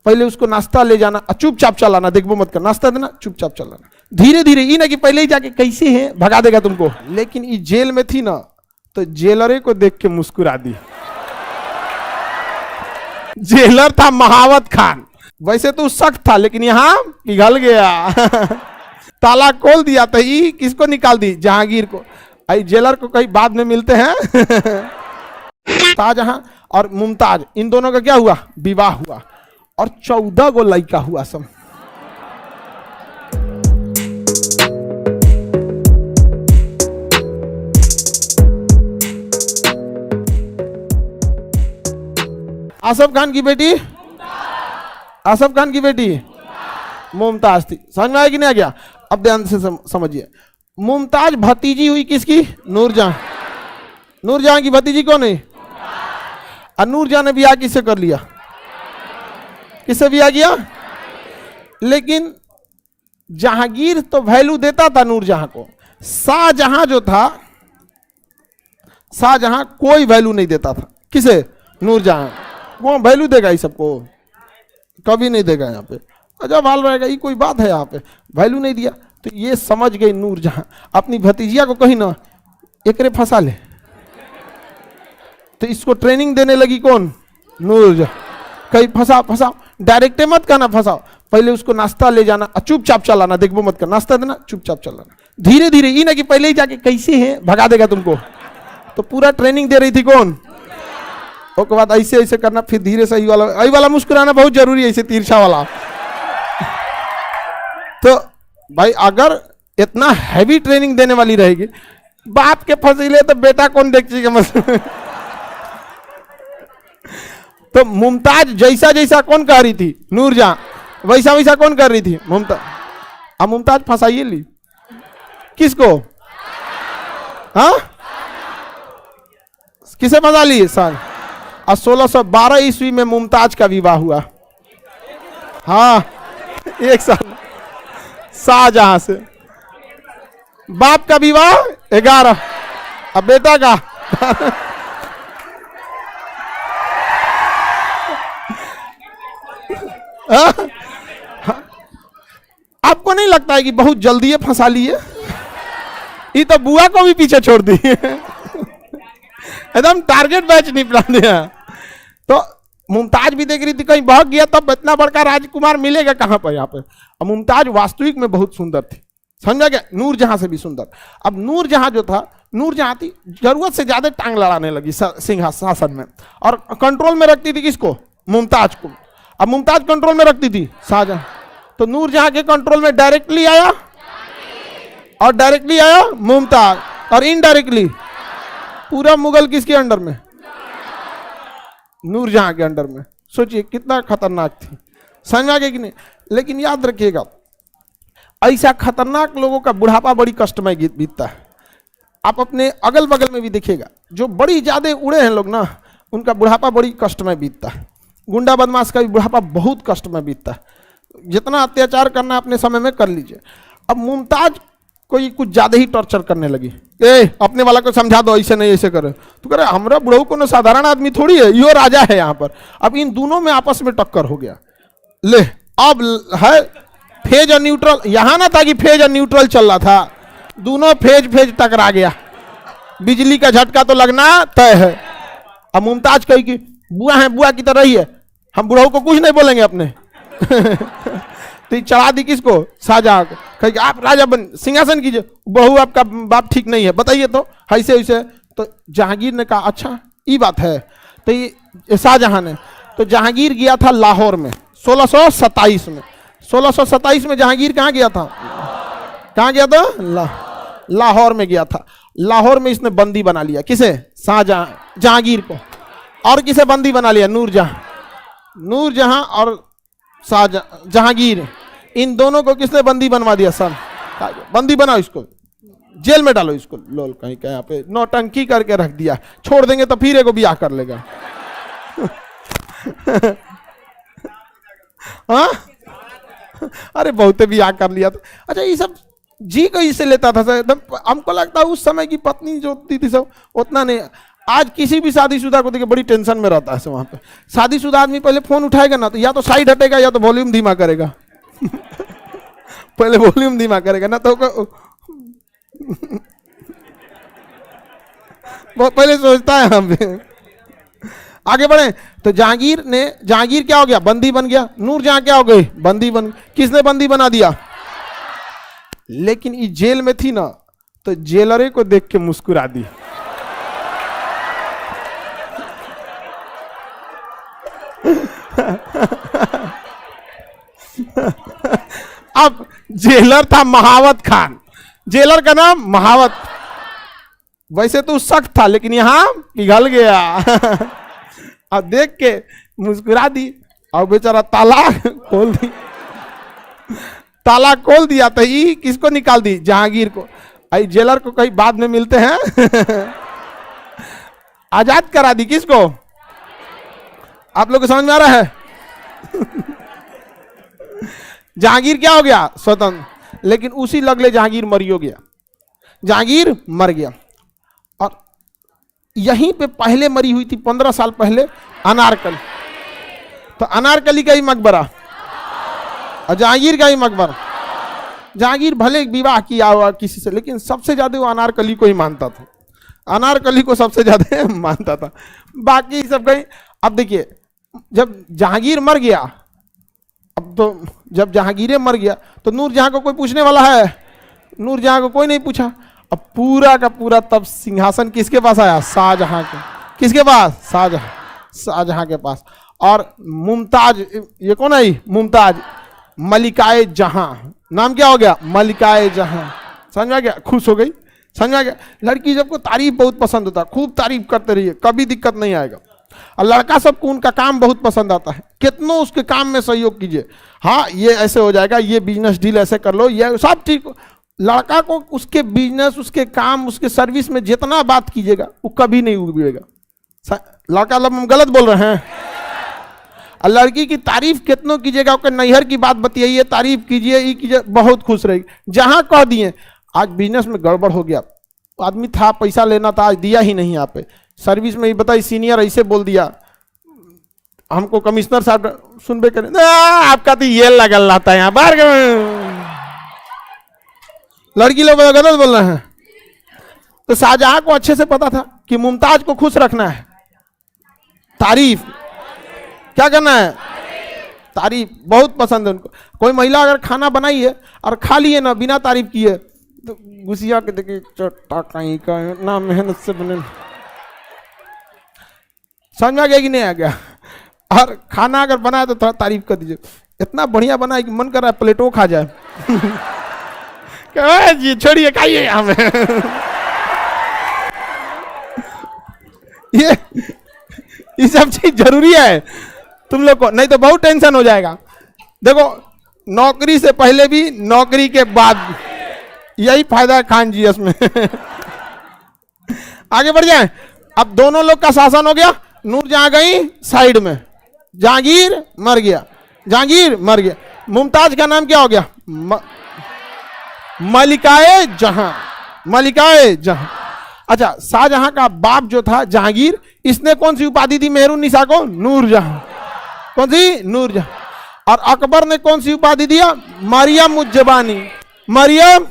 पहले उसको नाश्ता ले जाना, चुपचाप चलाना, देखो मत कर, नाश्ता देना, चुपचाप चलाना, धीरे धीरे, ये ना कि पहले ही जाके कैसे है भगा देगा तुमको। लेकिन ये जेल में थी ना, तो जेलरे को देख के मुस्कुरा दी। जेलर था महावत खान, वैसे तो सख्त था लेकिन यहाँ पिघल गया। ताला खोल दिया तो ये किसको निकाल दी? जहांगीर को। आई जेलर को कहीं बाद में मिलते हैं। ताजहां और मुमताज, इन दोनों का क्या हुआ? विवाह हुआ और 14 गो लड़का हुआ सब। आसफ खान की बेटी, आसफ खान की बेटी मुमताज थी। समझ में आया कि नहीं आ गया? अब ध्यान से समझिए। मुमताज भतीजी हुई किसकी? नूरजहां। नूरजहां की भतीजी कौन है? और नूरजहां ने ब्याह किससे कर लिया? किससे ब्याह किया? लेकिन जहांगीर तो वैल्यू देता था नूरजहां को। शाहजहां जो था, शाहजहां कोई वैल्यू नहीं देता था। किसे? नूरजहां। वो वैल्यू देगा इस सबको? कभी नहीं देगा। यहाँ पे अजब हाल रहेगा। ये कोई बात है? यहाँ पे वैल्यू नहीं दिया तो ये समझ गई नूरजहां, अपनी भतीजिया को कहीं ना एकरे फंसा ले, तो इसको ट्रेनिंग देने लगी। कौन? नूरजहां। कहीं फंसा फंसा, डायरेक्टे मत कहना फंसाओ, पहले उसको नाश्ता ले जाना, चुपचाप चलाना, देखो मत कर, नाश्ता देना, चुपचाप चलाना, धीरे धीरे, ये ना कि पहले ही जाके कैसे है भगा देगा तुमको। तो पूरा ट्रेनिंग दे रही थी। कौन? उसके बाद ऐसे ऐसे करना, फिर धीरे से यही वाला मुस्कुराना बहुत जरूरी है, ऐसे तिरछा वाला। तो भाई अगर इतना हैवी ट्रेनिंग देने वाली रहेगी, बाप के फसीले तो बेटा कौन देखेगा? मतलब तो मुमताज जैसा जैसा कौन कह रही थी? नूरजहां। वैसा वैसा कौन कर रही थी? मुमताज। अब मुमताज फंसाइए ली किसको? हाँ, किसे फंसा ली? साल 1612 ईस्वी में मुमताज का विवाह हुआ। हाँ, एक साल शाहजहां से। बाप का विवाह 11, अब बेटा का आपको नहीं लगता है कि बहुत जल्दी ये फंसा लिए? ये तो बुआ को भी पीछे छोड़ दी। एकदम टारगेट बैच निपटा दिया। तो मुमताज भी देख रही थी कहीं भाग गया तब इतना बड़का राजकुमार मिलेगा कहां पर? यहाँ पे। अब मुमताज वास्तविक में बहुत सुंदर थी, समझा क्या? नूरजहां से भी सुंदर। अब नूरजहां जो था, नूरजहां थी जरूरत से ज्यादा टांग लड़ाने लगी सिंहासन में, और कंट्रोल में रखती थी किसको? मुमताज को। अब मुमताज कंट्रोल में रखती थी शाहजहां, तो नूरजहां के कंट्रोल में डायरेक्टली आया और डायरेक्टली आया मुमताज, और इनडायरेक्टली पूरा मुगल किसके अंडर में? नूरजहां के अंडर में। सोचिए कितना खतरनाक थी, समझ आ गया कि नहीं? लेकिन याद रखिएगा, ऐसा खतरनाक लोगों का बुढ़ापा बड़ी कष्टमय बीतता है। आप अपने अगल बगल में भी देखिएगा, जो बड़ी ज्यादा उड़े हैं लोग ना, उनका बुढ़ापा बड़ी कष्टमय बीतता है। गुंडा बदमाश का भी बुढ़ापा बहुत कष्टमय बीतता है। जितना अत्याचार करना अपने समय में कर लीजिए। अब मुमताज कोई कुछ ज्यादा ही टॉर्चर करने लगी। अपने वाला को समझा दो, ऐसे नहीं ऐसे करे। तो कह रहे हमरा बुढ़ऊ को साधारण आदमी थोड़ी है, यो राजा है यहाँ पर। अब इन दोनों में आपस में टक्कर हो गया। ले अब है फेज और न्यूट्रल। यहां ना था कि फेज और न्यूट्रल चल रहा था, दोनों फेज टकरा गया। बिजली का झटका तो लगना तय है। अब मुमताज कही कि बुआ है, बुआ की तरह ही है, हम बुढ़ऊ को कुछ नहीं बोलेंगे अपने। तो चढ़ा दी किसको? शाहजहां को। कही आप राजा बन, सिंहासन कीजिए, बहू आपका बाप ठीक नहीं है, बताइए तो ऐसे ऐसे। तो जहांगीर ने कहा अच्छा ये बात है। तो ये शाहजहां ने, तो जहांगीर गया था लाहौर में 1627 में। 1627 में जहांगीर कहाँ गया था? कहाँ गया था? लाहौर में गया था। लाहौर में इसने बंदी बना लिया। किसे? शाहजहां, जहांगीर को। और किसे बंदी बना लिया? नूरजहां और जहांगीर, इन दोनों को किसने बंदी बनवा दिया? सब बंदी बनाओ, इसको जेल में डालो, इसको लोल कहीं का यहाँ पे नौटंकी करके रख दिया। छोड़ देंगे तो फिर एगो ब्याह कर लेगा। हाँ, अरे बहुते ब्याह कर लिया था। अच्छा ये सब जी को इसे लेता था एकदम। हमको लगता है उस समय की पत्नी जो होती थी सब उतना नहीं। आज किसी भी शादीशुदा को देखिए बड़ी टेंशन में रहता है वहां पे। शादीशुदा आदमी पहले फोन उठाएगा ना तो या तो साइड हटेगा या तो वॉल्यूम धीमा करेगा। पहले वॉल्यूम धीमा करेगा ना तो वो पहले सोचता है हम। आगे बढ़े तो जहांगीर क्या हो गया? बंदी बन गया। नूरजहां क्या हो गई? बंदी बन। किसने बंदी बना दिया? लेकिन ये जेल में थी ना तो जेलरे को देख के मुस्कुरा दी। अब जेलर था महावत खान, जेलर का नाम महावत। वैसे तो सख्त था लेकिन यहां पिघल गया। अब देख के मुस्कुरा दी और बेचारा ताला खोल दी। ताला खोल दिया तो ये किसको निकाल दी? जहांगीर को। आई जेलर को कहीं बाद में मिलते हैं। आजाद करा दी। किसको? आप लोग को समझ में आ रहा है? जहांगीर क्या हो गया? स्वतंत्र। लेकिन उसी लगले जहांगीर मरियो गया। जहांगीर मर गया। और यहीं पे पहले मरी हुई थी 15 साल पहले अनारकली। तो अनारकली का ही मकबरा और जहांगीर का ही मकबरा। जहांगीर भले विवाह किया हुआ किसी से लेकिन सबसे ज्यादा वो अनारकली को ही मानता था। अनारकली को सबसे ज्यादा मानता था, बाकी सब कहीं। अब देखिए जब जहांगीर मर गया, अब तो जब जहांगीर मर गया तो नूरजहां को कोई पूछने वाला है? नूरजहां को कोई नहीं पूछा। अब पूरा का पूरा तब सिंहासन किसके पास आया? शाहजहां के। किसके पास? शाहजहां के पास। और मुमताज, ये कौन आई? मुमताज, मलिकाए जहां। नाम क्या हो गया? मलिकाए जहां। समझ आ गया? खुश हो गई। समझ आ गया? लड़की सबको तारीफ बहुत पसंद होता है, खूब तारीफ करते रहिए, कभी दिक्कत नहीं आएगा। और लड़का सबको उनका काम बहुत पसंद आता है, कितनों उसके काम में सहयोग कीजिए। हाँ ये ऐसे हो जाएगा, ये बिजनेस डील ऐसे कर लो, ये सब ठीक। लड़का को उसके बिजनेस, उसके काम, उसके सर्विस में जितना बात कीजिएगा वो कभी नहीं उगेगा। लड़का हम गलत बोल रहे हैं? और लड़की की तारीफ कितनों कीजिएगा, उसके नैहर की बात बताइए, तारीफ कीजिए, ये कीजिए, बहुत खुश रहेगी। जहां कह दिए आज बिजनेस में गड़बड़ हो गया, आदमी था पैसा लेना था आज दिया ही नहीं, यहाँ पे सर्विस में ही बताइए सीनियर ऐसे बोल दिया, हमको कमिश्नर साहब सुनबे करें, आपका तो ये लगल रहता है यहाँ बाहर। लड़की लोग गलत बोल रहे हैं। तो शाहजहां को अच्छे से पता था कि मुमताज को खुश रखना है। तारीफ क्या करना है? तारीफ बहुत पसंद है उनको। कोई महिला अगर खाना बनाई है और खा लिए ना बिना तारीफ किए तो गुस्सिया के देखिए चट्टा कहीं का ना मेहनत से बने। समझ में आ गया कि नहीं आ गया? और खाना अगर बनाए तो थोड़ा तारीफ कर दीजिए, इतना बढ़िया बना है कि मन कर रहा है प्लेटों खा जाए। जी छोड़िए खाइए यहाँ पे। ये सब चीज जरूरी है तुम लोग को, नहीं तो बहुत टेंशन हो जाएगा। देखो नौकरी से पहले भी नौकरी के बाद यही फायदा है खान जी इसमें। आगे बढ़ जाए। अब दोनों लोग का शासन हो गया। नूरजहां गई साइड में, जहांगीर मर गया। जहांगीर मर गया। मुमताज का नाम क्या हो गया? मलिकाए जहां। मलिकाए जहां। अच्छा, शाहजहां का बाप जो था जहांगीर, इसने कौन सी उपाधि दी मेहरुन्निसा को? नूरजहां। कौन सी? नूरजहां। और अकबर ने कौन सी उपाधि दिया? मरियम उज्जबानी। मरियम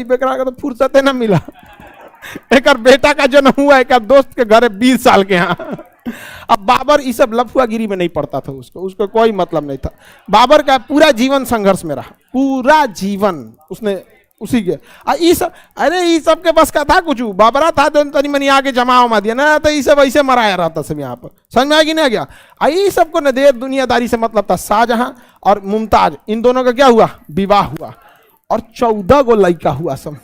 बेकरा का तो फुर्सत ना मिला। एक बेटा का जन्म हुआ, एक दोस्त के घर 20 साल के यहाँ। अब बाबर इस सब लफुआगिरी में नहीं पड़ता था, उसको कोई मतलब नहीं था। बाबर का पूरा जीवन संघर्ष में रहा, पूरा जीवन उसने उसी के। अरे ये सब के बस का था कुछ? बाबरा था तो तनी मनी आगे जमा उमा दिया ना, तो ये सब ऐसे मराया रहता सब यहाँ पर। समझ में आ गया नहीं आ गया? ये सबको न दे दुनियादारी से मतलब था। शाहजहां और मुमताज, इन दोनों का क्या हुआ? विवाह हुआ और 14 गो लड़का हुआ सब।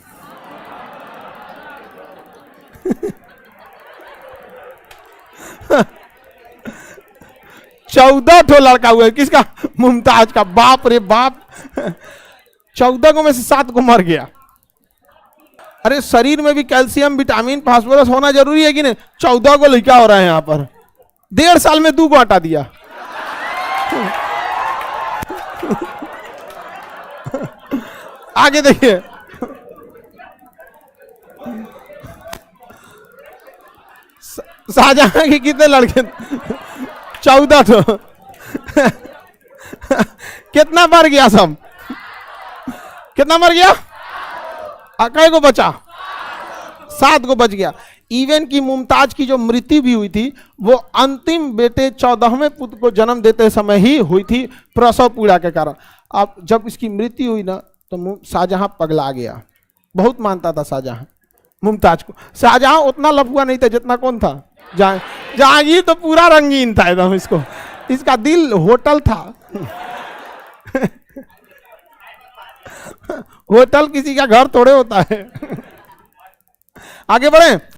चौदह ठो लड़का हुआ। किसका? मुमताज का। बाप रे बाप। 14 को में से 7 को मर गया। अरे शरीर में भी कैल्शियम, विटामिन, फास्फोरस होना जरूरी है कि नहीं? 14 को लड़का हो रहा है यहाँ पर। 1.5 साल में 2 को हटा दिया। आगे देखिए। शाहजहां के कितने लड़के? 14 तो कितना मर गया सब? कितना मर गया? कै को बचा? 7 को बच गया। इवन की मुमताज की जो मृत्यु भी हुई थी वो अंतिम बेटे 14वें पुत्र को जन्म देते समय ही हुई थी, प्रसव पीड़ा के कारण। अब जब इसकी मृत्यु हुई ना तो शाहजहां पगला गया। बहुत मानता था शाहजहां मुमताज को। शाहजहां उतना लफुआ नहीं था जितना कौन था? जहांगीर तो पूरा रंगीन था एकदम। इसका दिल होटल था। होटल किसी का घर थोड़े होता है। आगे बढ़े।